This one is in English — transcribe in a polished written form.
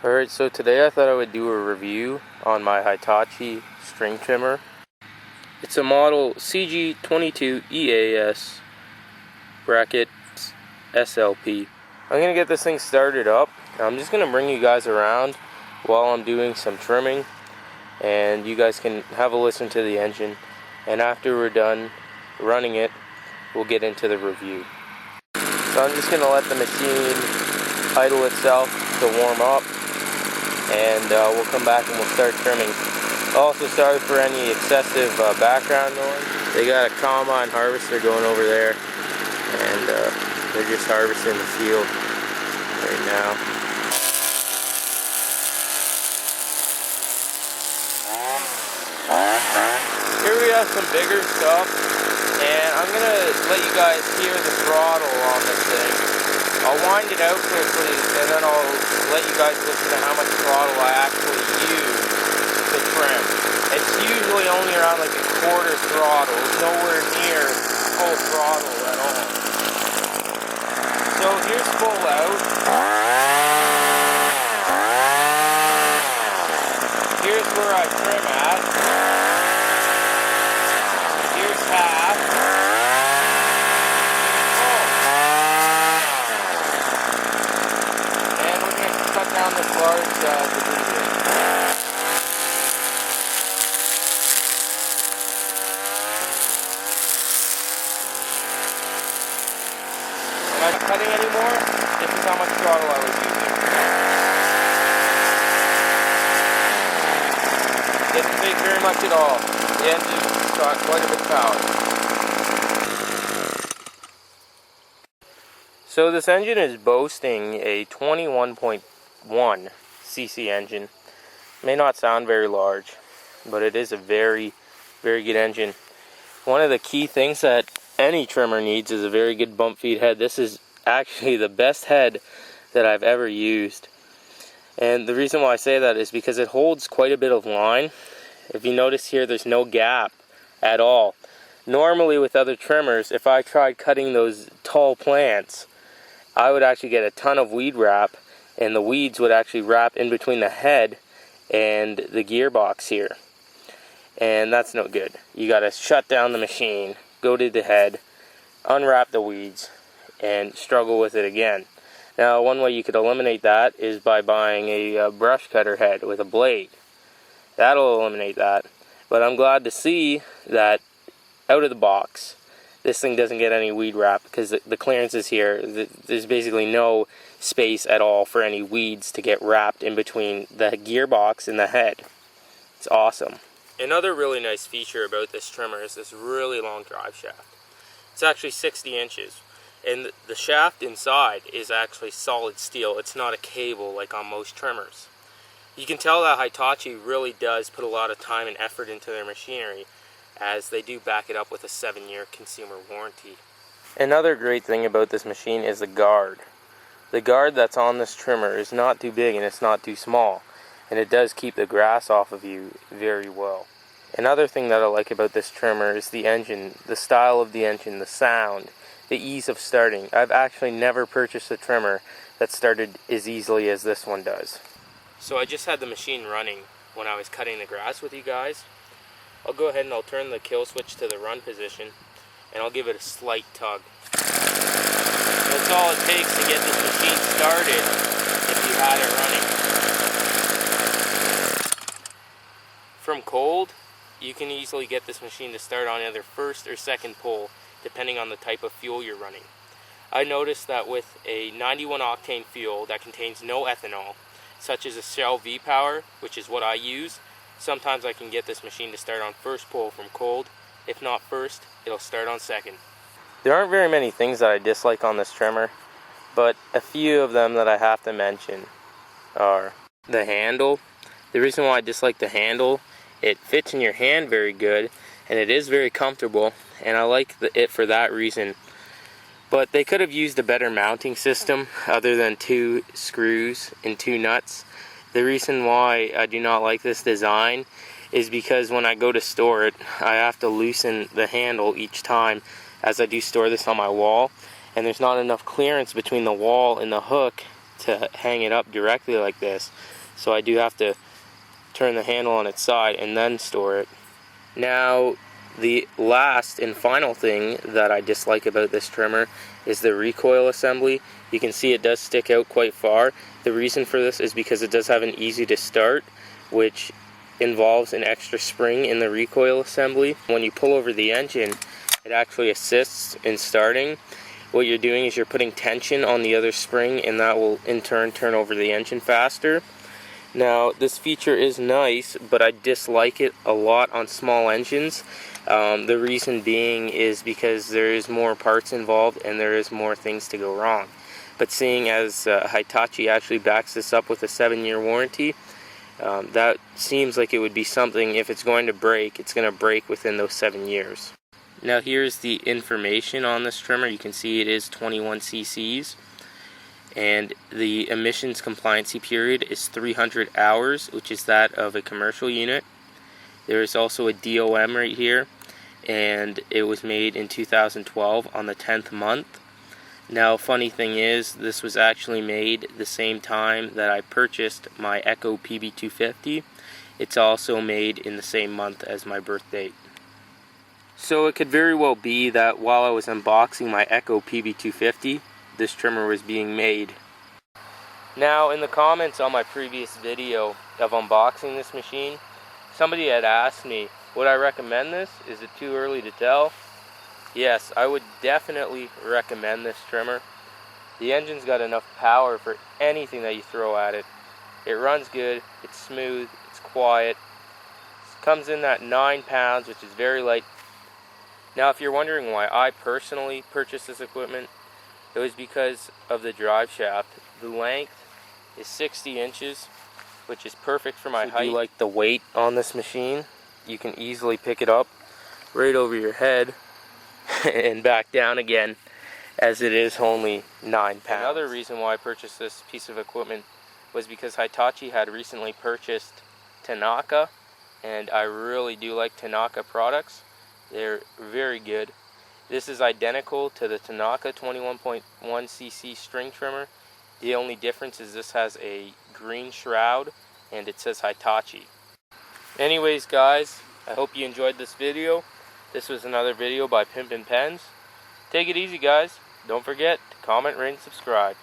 Alright, so today I thought I would do a review on my Hitachi string trimmer. It's a model CG22EAS SLP. I'm going to get this thing started up. I'm just going to bring you guys around while I'm doing some trimming, and you guys can have a listen to the engine, and after we're done running it, we'll get into the review. So I'm just going to let the machine idle itself to warm up, and we'll come back and we'll start trimming. Also, sorry for any excessive background noise. They got a combine harvester going over there, and they're just harvesting the field right now. Here we have some bigger stuff, and I'm going to let you guys hear the throttle on this thing. I'll wind it out quickly, and then I'll let you guys listen to how much throttle I actually use to trim. It's usually only around like a quarter throttle, nowhere near full throttle at all. So here's full out. Here's where I trim at. Here's half. And we're going to cut down this large division. Am I not cutting anymore? This is how much throttle I was using. Didn't take very much at all. The engine's got quite a bit of power. So this engine is boasting a 21.1 cc engine. May not sound very large, but it is a very, very good engine. One of the key things that any trimmer needs is a very good bump feed head. This is actually the best head that I've ever used. And the reason why I say that is because it holds quite a bit of line. If you notice here, there's no gap at all. Normally with other trimmers, if I tried cutting those tall plants, I would actually get a ton of weed wrap, and the weeds would actually wrap in between the head and the gearbox here. And that's no good. You gotta shut down the machine, go to the head, unwrap the weeds, and struggle with it again. Now, one way you could eliminate that is by buying a brush cutter head with a blade. That'll eliminate that. But I'm glad to see that out of the box, this thing doesn't get any weed wrap, because the clearance is here. There's basically no space at all for any weeds to get wrapped in between the gearbox and the head. It's awesome. Another really nice feature about this trimmer is this really long drive shaft. It's actually 60 inches. And the shaft inside is actually solid steel. It's not a cable like on most trimmers. You can tell that Hitachi really does put a lot of time and effort into their machinery, as they do back it up with a 7-year consumer warranty. Another great thing about this machine is the guard. The guard that's on this trimmer is not too big and it's not too small, and it does keep the grass off of you very well. Another thing that I like about this trimmer is the engine, the style of the engine, the sound, the ease of starting. I've actually never purchased a trimmer that started as easily as this one does. So I just had the machine running when I was cutting the grass with you guys. I'll go ahead and I'll turn the kill switch to the run position, and I'll give it a slight tug. That's all it takes to get this machine started if you had it running. From cold, you can easily get this machine to start on either first or second pull, depending on the type of fuel you're running. I noticed that with a 91 octane fuel that contains no ethanol, such as a Shell V-Power, which is what I use, sometimes I can get this machine to start on first pull from cold. If not first, it'll start on second. There aren't very many things that I dislike on this trimmer, but a few of them that I have to mention are the handle. The reason why I dislike the handle, it fits in your hand very good, and it is very comfortable, and I like it for that reason. But they could have used a better mounting system other than 2 screws and 2 nuts. The reason why I do not like this design is because when I go to store it, I have to loosen the handle each time, as I do store this on my wall, and there's not enough clearance between the wall and the hook to hang it up directly like this, so I do have to turn the handle on its side and then store it. Now, the last and final thing that I dislike about this trimmer is the recoil assembly. You can see it does stick out quite far. The reason for this is because it does have an easy to start, which involves an extra spring in the recoil assembly. When you pull over the engine, it actually assists in starting. What you're doing is you're putting tension on the other spring, and that will in turn turn over the engine faster. Now, this feature is nice, but I dislike it a lot on small engines. The reason being is because there is more parts involved and there is more things to go wrong. But seeing as Hitachi actually backs this up with a 7-year warranty, that seems like it would be something, if it's going to break, it's going to break within those 7 years. Now here's the information on this trimmer. You can see it is 21 cc's. And the emissions compliancy period is 300 hours, which is that of a commercial unit. There is also a DOM right here, and it was made in 2012 on the 10th month. Now, funny thing is, this was actually made the same time that I purchased my Echo PB250. It's also made in the same month as my birth date. So it could very well be that while I was unboxing my Echo PB250, this trimmer was being made. Now, in the comments on my previous video of unboxing this machine, somebody had asked me, would I recommend this? Is it too early to tell? Yes, I would definitely recommend this trimmer. The engine's got enough power for anything that you throw at it. It runs good, it's smooth, it's quiet. It comes in at 9 pounds, which is very light. Now, if you're wondering why I personally purchased this equipment, it was because of the drive shaft. The length is 60 inches, which is perfect for my height. If you like the weight on this machine, you can easily pick it up right over your head and back down again, as it is only 9 pounds. Another reason why I purchased this piece of equipment was because Hitachi had recently purchased Tanaka, and I really do like Tanaka products. They're very good. This is identical to the Tanaka 21.1cc string trimmer. The only difference is this has a green shroud and it says Hitachi. Anyways guys, I hope you enjoyed this video. This was another video by PimpinPenz. Take it easy guys. Don't forget to comment, rate, and subscribe.